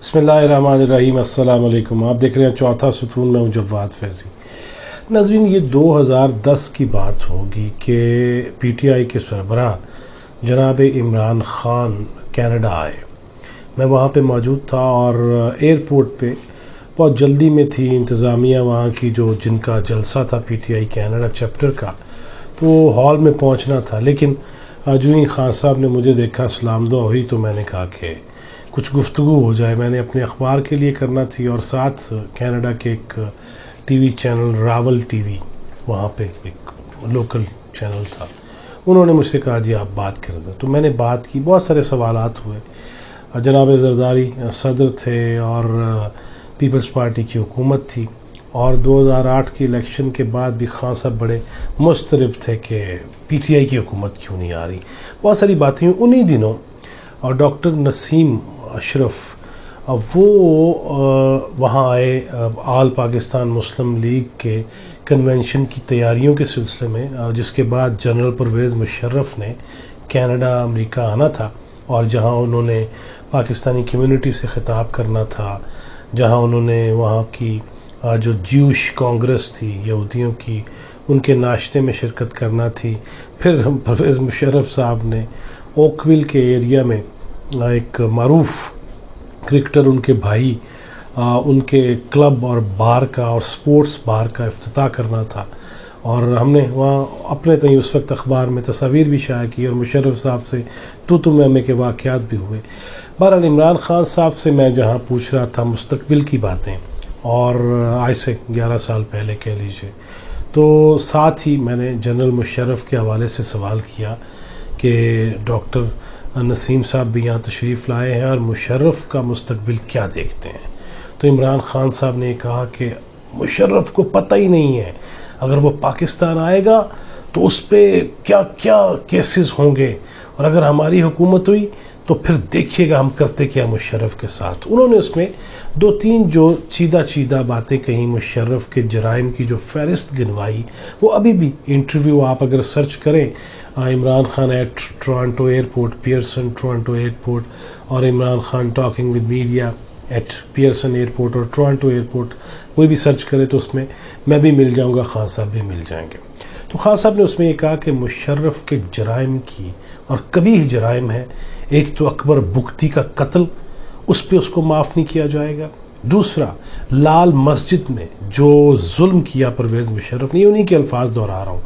बिस्मिल्लाहिर्रहमानिर्रहीम। अस्सलाम वालेकुम। आप देख रहे हैं चौथा सुतून में हूं जवाद फैजी। नाज़रीन, ये 2010 की बात होगी कि पीटीआई के सरबराह जनाब इमरान खान कनाडा आए। मैं वहाँ पे मौजूद था और एयरपोर्ट पे बहुत जल्दी में थी इंतज़ामिया वहाँ की, जो जिनका जलसा था पीटीआई कनाडा चैप्टर का, तो हॉल में पहुँचना था। लेकिन जो ही खान साहब ने मुझे देखा, सलाम दुआ हुई, तो मैंने कहा कि कुछ गुफ्तगू हो जाए। मैंने अपने अखबार के लिए करना थी और साथ कनाडा के एक टीवी चैनल रावल टीवी, वहाँ पे एक लोकल चैनल था, उन्होंने मुझसे कहा जी आप बात कर दो। तो मैंने बात की, बहुत सारे सवालात हुए। जनाब जरदारी सदर थे और पीपल्स पार्टी की हुकूमत थी, और 2008 की इलेक्शन के बाद भी खान साहब बड़े मुस्तरब थे कि पीटीआई की हुकूमत क्यों नहीं आ रही। बहुत सारी बातें हुई उन्हीं दिनों। और डॉक्टर नसीम अशरफ वो वहाँ आए आल पाकिस्तान मुस्लिम लीग के कन्वेंशन की तैयारियों के सिलसिले में, जिसके बाद जनरल परवेज़ मुशर्रफ ने कनाडा अमेरिका आना था, और जहाँ उन्होंने पाकिस्तानी कम्युनिटी से ख़िताब करना था, जहाँ उन्होंने वहाँ की जो ज्यूश कांग्रेस थी यहूदियों की, उनके नाश्ते में शिरकत करना थी। फिर परवेज़ मुशर्रफ साहब ने ओकविल के एरिया में एक मारूफ क्रिकेटर, उनके भाई, उनके क्लब और बार का और स्पोर्ट्स बार का इफ्तिताह करना था, और हमने वहाँ अपने तय उस वक्त अखबार में तस्वीर भी शाया की और मुशर्रफ साहब से तू मैं के वाक़यात भी हुए। बहरहाल इमरान खान साहब से मैं जहाँ पूछ रहा था मुस्तकबिल की बातें, और आज से 11 साल पहले कह लीजिए, तो साथ ही मैंने जनरल मुशर्रफ के हवाले से सवाल किया कि डॉक्टर नसीम साहब भी यहाँ तशरीफ़ लाए हैं और मुशर्रफ का मुस्तकबिल क्या देखते हैं। तो इमरान खान साहब ने कहा कि मुशर्रफ को पता ही नहीं है, अगर वो पाकिस्तान आएगा तो उस पर क्या क्या केसेस होंगे, और अगर हमारी हुकूमत हुई तो फिर देखिएगा हम करते क्या मुशर्रफ के साथ। उन्होंने उसमें 2-3 जो चीदा बातें कही, मुशर्रफ के जराइम की जो फहरिस्त गिनवाई, वो अभी भी इंटरव्यू आप अगर सर्च करें, Imran Khan at Toronto airport, Pearson Toronto airport, और Imran Khan talking with media at Pearson airport और टोरंटो एयरपोर्ट, कोई भी सर्च करे तो उसमें मैं भी मिल जाऊंगा, खान साहब भी मिल जाएंगे। तो खान साहब ने उसमें ये कहा कि मुशर्रफ के जराइम की, और कभी ही जराइम है, एक तो अकबर बुख्ती का कत्ल, उस पर उसको माफ़ नहीं किया जाएगा। दूसरा, लाल मस्जिद में जो जुल्म किया परवेज़ मुशर्रफ ने, उन्हीं के अल्फाज दोहरा रहा हूँ,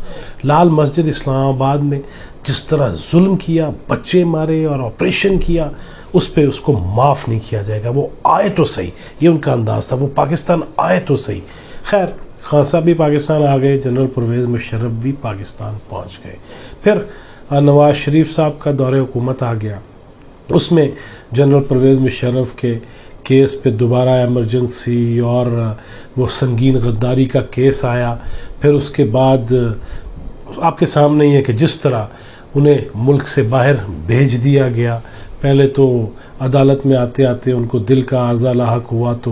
लाल मस्जिद इस्लामाबाद में जिस तरह जुल्म किया, बच्चे मारे और ऑपरेशन किया, उस पर उसको माफ़ नहीं किया जाएगा। वो आए तो सही, ये उनका अंदाज था, वो पाकिस्तान आए तो सही। खैर, खान साहब भी पाकिस्तान आ गए, जनरल परवेज़ मुशर्रफ भी पाकिस्तान पहुँच गए। फिर नवाज शरीफ साहब का दौरे हुकूमत आ गया, उसमें जनरल परवेज़ मुशर्रफ के केस पे दोबारा एमरजेंसी और वो संगीन गद्दारी का केस आया। फिर उसके बाद आपके सामने ही है कि जिस तरह उन्हें मुल्क से बाहर भेज दिया गया। पहले तो अदालत में आते आते उनको दिल का आर्जा लाहक हुआ तो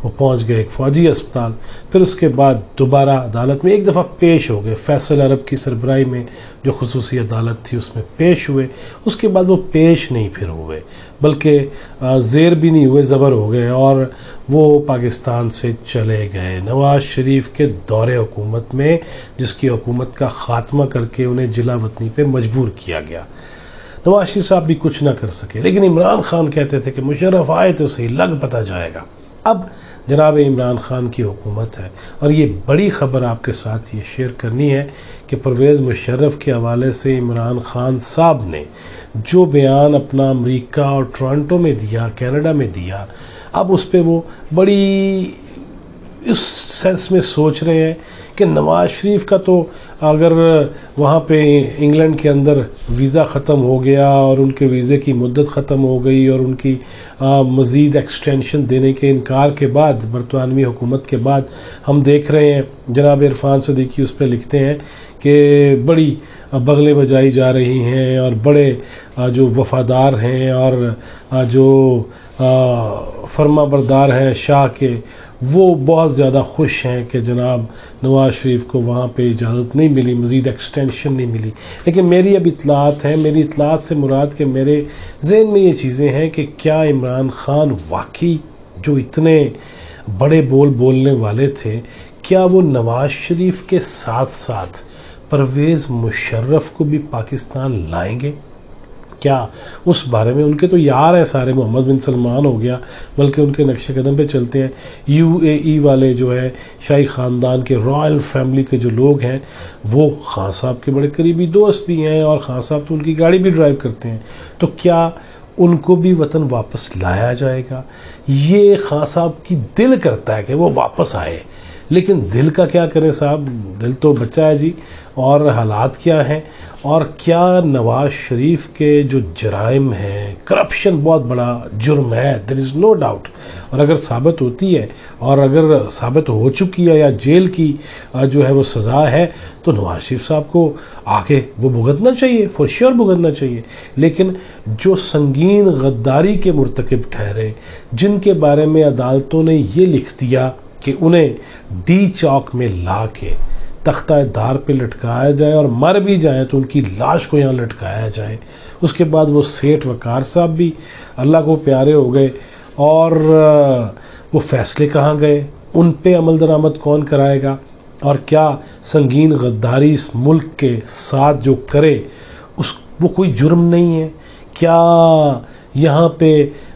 वो पहुंच गए एक फौजी अस्पताल। फिर उसके बाद दोबारा अदालत में एक दफ़ा पेश हो गए, फैसल अरब की सरबराही में जो खुसूसी अदालत थी उसमें पेश हुए। उसके बाद वो पेश नहीं फिर हुए, बल्कि ज़ेर भी नहीं हुए, ज़बर हो गए और वो पाकिस्तान से चले गए। नवाज शरीफ के दौरे हुकूमत में, जिसकी हुकूमत का ख़ात्मा करके उन्हें जिला वतनी पे मजबूर किया गया। नवाज शरीफ साहब भी कुछ ना कर सके, लेकिन इमरान खान कहते थे कि मुशर्रफ आए तो सही, लग पता जाएगा। अब जनाब इमरान खान की हुकूमत है, और ये बड़ी ख़बर आपके साथ ये शेयर करनी है कि परवेज़ मुशर्रफ के हवाले से इमरान खान साहब ने जो बयान अपना अमेरिका और टोरंटो में दिया, कनाडा में दिया, अब उस पर वो बड़ी इस सेंस में सोच रहे हैं कि नवाज शरीफ का तो अगर वहाँ पे इंग्लैंड के अंदर वीज़ा ख़त्म हो गया और उनके वीज़े की मुद्दत ख़त्म हो गई और उनकी मज़ीद एक्सटेंशन देने के इनकार के बाद, बरतानवी हुकूमत के बाद, हम देख रहे हैं जनाब इरफान सदीकी उस पर लिखते हैं कि बड़ी बगलें बजाई जा रही हैं और बड़े जो वफ़ादार हैं और जो फर्मा बरदार हैं शाह के, वो बहुत ज़्यादा खुश हैं कि जनाब नवाज शरीफ को वहाँ पे इजाज़त नहीं मिली, मज़ीद एक्सटेंशन नहीं मिली। लेकिन मेरी अब इतलात है, मेरी इतलात से मुराद कि मेरे जहन में ये चीज़ें हैं कि क्या इमरान खान वाकई جو اتنے بڑے بول بولنے والے تھے، کیا وہ نواز شریف کے ساتھ ساتھ پرویز مشرف کو بھی پاکستان لائیں گے؟ کیا اس بارے میں ان کے تو یار ہیں سارے، محمد بن سلمان ہو گیا، بلکہ ان کے نقش قدم پہ چلتے ہیں، UAE والے جو ہے شاہی خاندان کے رائل فیملی کے جو لوگ ہیں وہ خان صاحب کے بڑے قریبی دوست بھی ہیں، اور خان صاحب تو ان کی گاڑی بھی ڈرائیو کرتے ہیں، تو کیا ان کو بھی وطن واپس لایا جائے گا؟ یہ خان صاحب کی دل کرتا ہے کہ وہ واپس آئے، لیکن دل کا کیا کریں صاحب، دل تو بچہ ہے جی، اور حالات کیا ہیں، اور کیا نواز شریف کے جو جرائم ہیں، کرپشن بہت بڑا جرم ہے، دیر از نو ڈاؤٹ، اور اگر ثابت ہوتی ہے اور اگر ثابت ہو چکی ہے یا جیل کی جو ہے وہ سزا ہے، تو نواز شریف صاحب کو آگے وہ بھگتنا چاہیے، فور شیور بھگتنا چاہیے، لیکن جو سنگین غداری کے مرتکب ٹھہرے، جن کے بارے میں عدالتوں نے یہ لکھ دیا کہ انہیں ڈی چوک میں لا کے تختہ دار پہ لٹکایا جائے، اور مر بھی جائیں تو ان کی لاش کو یہاں لٹکایا جائے، اس کے بعد وہ سیٹھ وقار صاحب بھی اللہ کو پیارے ہو گئے، اور وہ فیصلے کہاں گئے؟ ان پہ عمل درآمد کون کرائے گا؟ اور کیا سنگین غداری اس ملک کے ساتھ جو کرے وہ کوئی جرم نہیں ہے؟ کیا یہاں پہ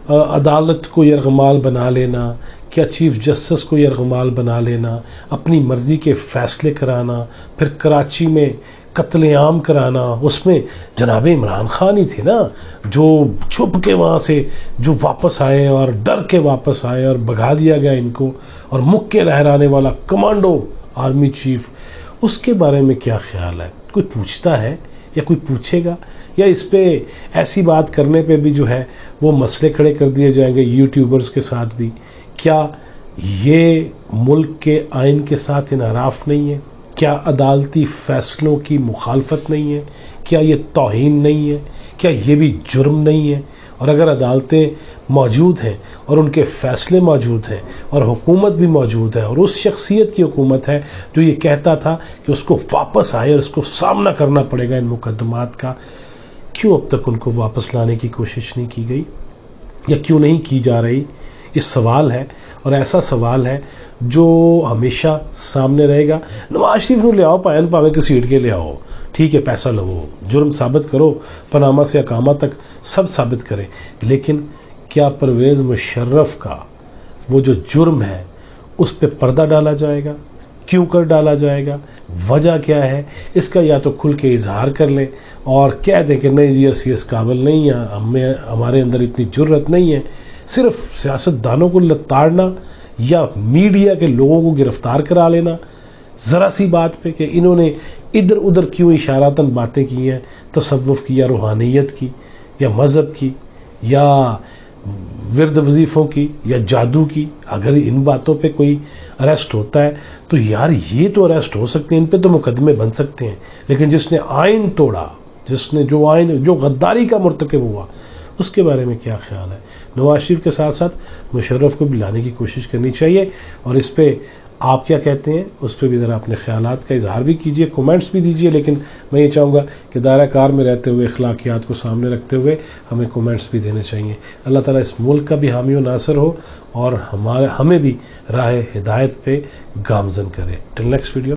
عدالت کو یرغمال بنا لینا، کیا چیف جسٹس کو یرغمال بنا لینا، اپنی مرضی کے فیصلے کرانا، پھر کراچی میں قتل عام کرانا، اس میں جناب عمران خان ہی تھے نا جو چھپ کے وہاں سے جو واپس آئے اور ڈر کے واپس آئے اور بھگا دیا گیا ان کو، اور مکے لہرانے والا کمانڈو آرمی چیف، اس کے بارے میں کیا خیال ہے؟ کوئی پوچھتا ہے یا کوئی پوچھے گا؟ یا اس پہ ایسی بات کرنے پہ بھی جو ہے وہ مسئلے کھڑے کر دیے جائیں گے یوٹیوبرز کے ساتھ بھی؟ کیا یہ ملک کے آئین کے ساتھ انحراف نہیں ہے؟ کیا عدالتی فیصلوں کی مخالفت نہیں ہے؟ کیا یہ توہین نہیں ہے؟ کیا یہ بھی جرم نہیں ہے؟ اور اگر عدالتیں موجود ہیں اور ان کے فیصلے موجود ہیں اور حکومت بھی موجود ہے، اور اس شخصیت کی حکومت ہے جو یہ کہتا تھا کہ اس کو واپس آئے اور اس کو سامنا کرنا پڑے گا ان مقدمات کا، کیوں اب تک ان کو واپس لانے کی کوشش نہیں کی گئی یا کیوں نہیں کی جا رہی؟ یہ سوال ہے، اور ایسا سوال ہے جو ہمیشہ سامنے رہے گا۔ نواز شریف نو لے آؤ، پائن پاوے کے سیٹ کے لے آؤ، ٹھیک ہے، پیسہ لو، جرم ثابت کرو، پاناما سے اقامہ تک سب ثابت کریں، لیکن کیا پرویز مشرف کا وہ جو جرم ہے اس پہ پردہ ڈالا جائے گا؟ کیوں کر ڈالا جائے گا؟ وجہ کیا ہے؟ اس کا یا تو کھل کے اظہار کر لیں اور کہہ دیں کہ نہیں جی اسی اس قابل نہیں ہیں، ہمارے اندر اتنی جرت نہیں ہے۔ صرف سیاستدانوں کو لتاڑنا یا میڈیا کے لوگوں کو گرفتار کرا لینا ذرا سی بات پہ کہ انہوں نے ادھر ادھر کیوں اشاراتاً باتیں کی ہیں، تصوف کی یا روحانیت کی یا مذہب کی یا ورد وظیفوں کی یا جادو کی، اگر ان باتوں پہ کوئی اریسٹ ہوتا ہے تو یار یہ تو اریسٹ ہو سکتے ہیں، ان پہ تو مقدمے بن سکتے ہیں، لیکن جس نے آئین توڑا، جس نے جو غداری کا مرتکب ہوا، اس کے بارے میں کیا خیال ہے؟ نواز شریف کے ساتھ ساتھ مشرف کو بھی لانے کی کوشش کرنی چاہیے، اور اس پہ آپ کیا کہتے ہیں اس پہ بھی ذرا اپنے خیالات کا اظہار بھی کیجئے، کومنٹس بھی دیجئے، لیکن میں یہ چاہوں گا کہ دائرہ کار میں رہتے ہوئے اخلاقیات کو سامنے رکھتے ہوئے ہمیں کومنٹس بھی دینے چاہیے۔ اللہ تعالیٰ اس ملک کا بھی حامی و ناصر ہو اور ہمیں بھی راہ ہدایت پہ گامزن کرے۔ Till next video.